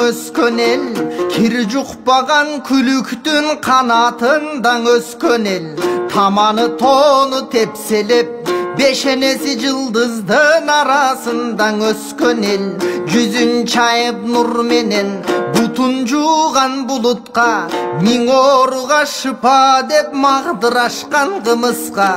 өскөн ел, кир жукпаган күлүктүн канатындан өскөн ел, таманы тону тепселеп, бешенеси жылдыздын арасындан өскөн ел, жүзүн чайып нур менен бутун жууган булутка, миң ооруга шыпа деп магдырашкан кымыска,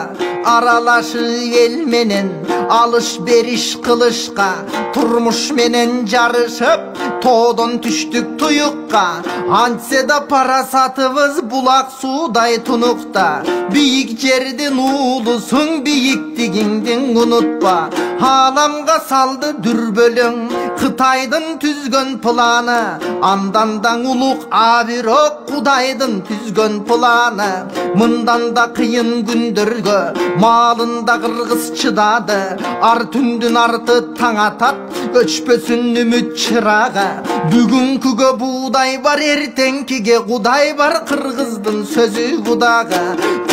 аралашып эл менен алыш бериш кылышка, турмуш менен жарышып тоодон түштүк туюкка, антсе да парасатыбыз булак суудай тунукта, бийик жердин уулусуң бийиктигиңдин унутпа, ааламга салды дүрбөлөң Кытайдын түзгөн планы, андан да улук бирок Кудайдын түзгөн планы. Мындан да кыйын күндөргө малында кыргыз чыдады, ар түндүн арты таң атат, өчпөсүн үмүт чырагы. Бүгүнкүгө буудай бар, эртеңкиге Кудай бар, кыргыздын сөзү Кудагы.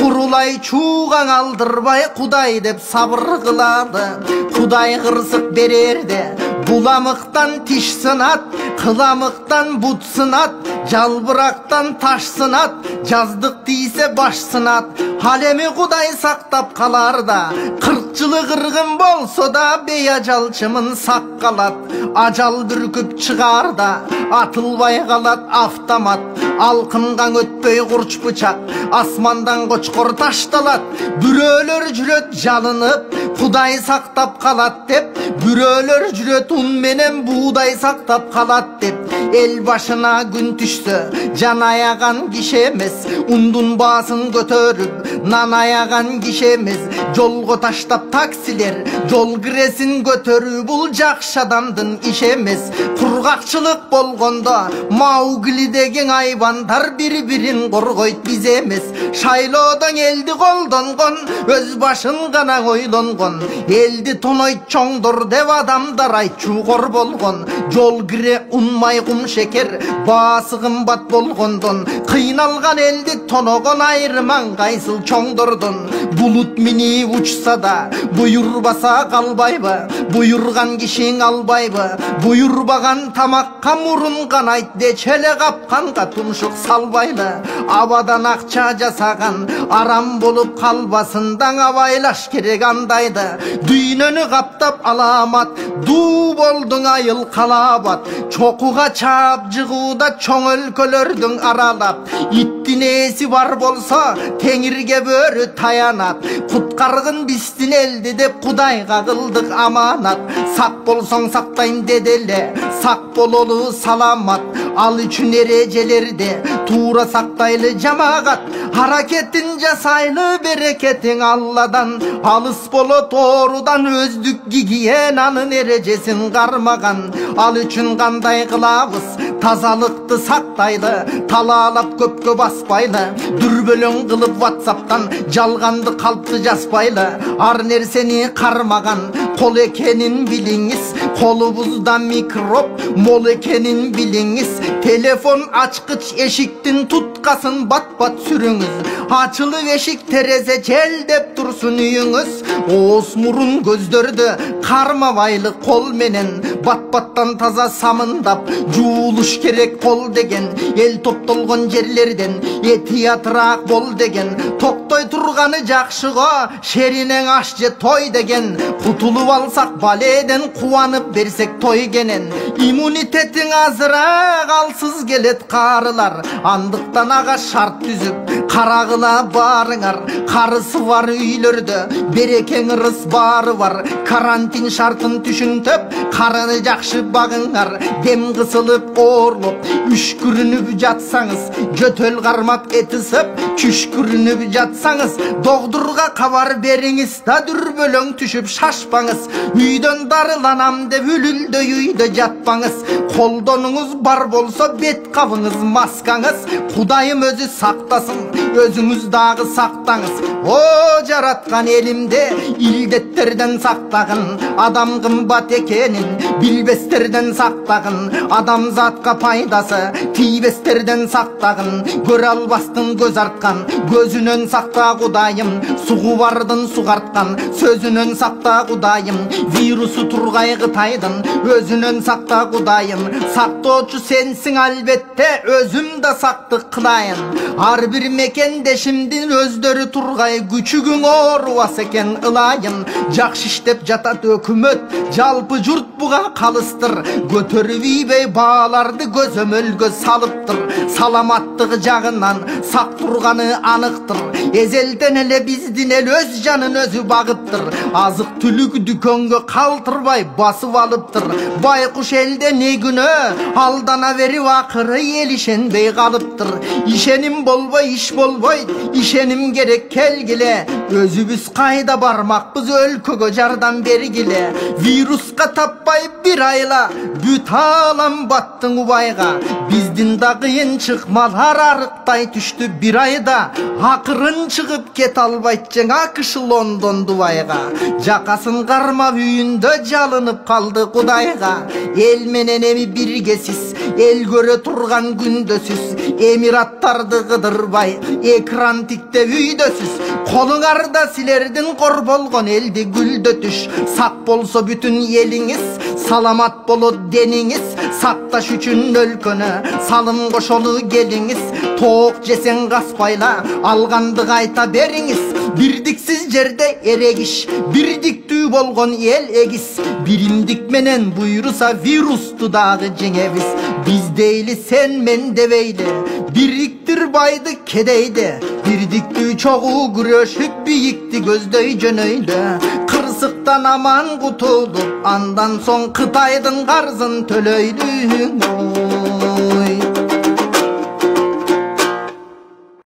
Курулай чуугаң алдырбай Кудай деп сабыр кылады. Кудай кырсык берерде буламыктан тиш сынат, кыламыктан бут сынат, жалбырактан таш сынат, жаздык тийсе баш сынат. Ал эми Кудай сактап каларда, 40 жылы кыргын болсо да бейажалчымын сак калат. Ажал бүркүп чыгарда, атылбай калат автомат. Алкынгаң өтпөй курч бычак, асмандан кочкор ташталат. Бүрөлөр жүрөт жалынып, Кудай сактап калат деп, бүрөлөр жүрөт ун менен буудай сактап калат деп. Эл башына күн түшсө, жан аяган киши эмес, ундун баасын көтөрүп, нан аяган киши эмес. Жолго таштап таксилер, жол киресин көтөрүү бул жакшы адамдын иши эмес. Кургакчылык болгондо Маугли деген айбандар бири-бирин коргойт, биз эмес. Шайлоодон элди колдонгон, өз башын гана ойлонгон. Элди тонойт чоңдор деп адамдар айтчуугор болгон. Жол кире унмай кум шекер, баасы кымбат болгондон. Кыйналган элди тоногон айрымаң кайсыл чоңдордон. Булут минип учса да буйрбаса калбайбы, буйрган кишиң албайбы. Буйрбаган тамакка мурун канайт де, челе капканга тумшук салбайлы. Абадан акча жасаган арам болуп калбасындан абайлаш керек андайды. Дүйнөнү каптап аламат, дуу болдуң айыл калабат. Чокуга чаап жыгууда чоң өлкөлөрдүң аралап. Иттин ээси бар болсо теңирге бөрү таянат. Куткаргын биздин элди деп Кудайга кылдык аманат. Сак болсоң сактайм деди эле, сак бололу саламат. Ал үчүн эрежелерди туура сактайлы жамагат. Аракетин жасайлы, берекетиң Алладан. Алыс болот оорудан, өздүк гигиенанын эрежесин кармаган. Ал үчүн кандай кылабыз? Тазалыкты сактайлы, талаалап көпкө баспайлы. Дүрбөлөң кылып WhatsApp'тан жалганды калпты жазбайлы. Ар нерсени кармаган кол экенин билиңиз. Колубузда микроб мол экенин билиңиз. Телефон ачкыч эшиктин туткасын бат-бат сүрүңүз. Ачылып эшик терезе желдеп турсун үйүңүз. Ооз мурун көздөрдү кармабайлы кол менен. Бат-баттан таза самындап жуулуш керек кол деген. Эл топтолгон жерлерден этиятыраак бол деген. Токтой турганы жакшыго, шеринең аш же той деген. Кутулуп алсак баледен, кубанып берсек той кенен. Иммунитетиң азыраак алсыз келет карылар. Андыктан ага шарт түзүп карагыла барыңар. Карысы бар үйлөрдө берекең ырыс бары бар. Карантин шартын түшүнтүп карыны жакшы багыңар. Дем кысылып оорлоп үшкүрүнүп жатсаңыз, жөтөл кармап этисип күшкүрүнүп жатсаңыз, догдурга кабар бериңиз да дүрбөлөң түшүп шашпаңыз. Үйдөн дарыланам деп үлүлдөй үйдө жатпаңыз. Колдонуңуз бар болсо бет кабыңыз, маскаңыз. Кудайым өзү сактасын, özüңüz dagы сактаңыз. О жараткан элимде илдеттерден сактагын, адам кымбат экенин билбестерден сактагын, адамзатка пайдасы тийбестерден сактагын, көрө албастын көз арткан, көзүнөн сакта Кудайым, сугу бардын сугарткан, сөзүнөн сакта Кудайым, вирусу тургай Кытайдын, өзүнөн сакта Кудайым, сактоочу сенсиң албетте, өзүм да сактык кылайын. Ар бир мекендешимдин өздөрү тургай, күчүгүң оорубас экен ылайын. Жакшы иштеп жатат өкмөт, жалпы журт буга калыстыр, көтөрүп ийбей бааларды көзөмөлгө салыптыр. Саламаттыгы жагынан сак турганы аныктыр. Эзелден эле биздин эл өз жанын өзү багыптыр. Азык түлүк дүкөнгө калтырбай басып алыптыр. Байкуш элде не күнөө, алдана берип акыры эл ишенбей калыптыр. Ишеним болбой иш болбойт, ишеним керек келгиле. Өзүбүз кайда бармакпыз, өлкөгө жардам бергиле. Вируска таппай бир айла, бүт алам баттың убайга. Биздин да кыйын чыкмалар арыктай түштү бир айда. Акырын чыгып кет албайт жаңа кышы Лондон Дубайга. Жакасын кармап үйүндө жалынып калды Кудайга. Эл менен эми биргесиз, эл көрө турган күндөсүз. Эмираттарды кыдырбай, экран тиктеп үйдөсүз. Колуңарда силердин кор болгон элди гүлдөтүш. Сак болсо бүтүн элиңиз, саламат болот дениңиз. Сакташ үчүн өлкөнү салым кошолу келиңиз. Тоок жесең каспайла, алганды кайта бериңиз. Бирдиксиз жерде эрегиш, бирдиктүү болгон эл эгис. Биримдик менен буйруса вирусту дагы жеңебиз. Биз дейли сен мен дебейли, бириктир байды кедейди. Бирдиктүү чогуу күрөшүп бийикти көздөй жөнөйлө. Кырсыктан аман кутулуп, андан соң Кытайдын карзын төлөйлү.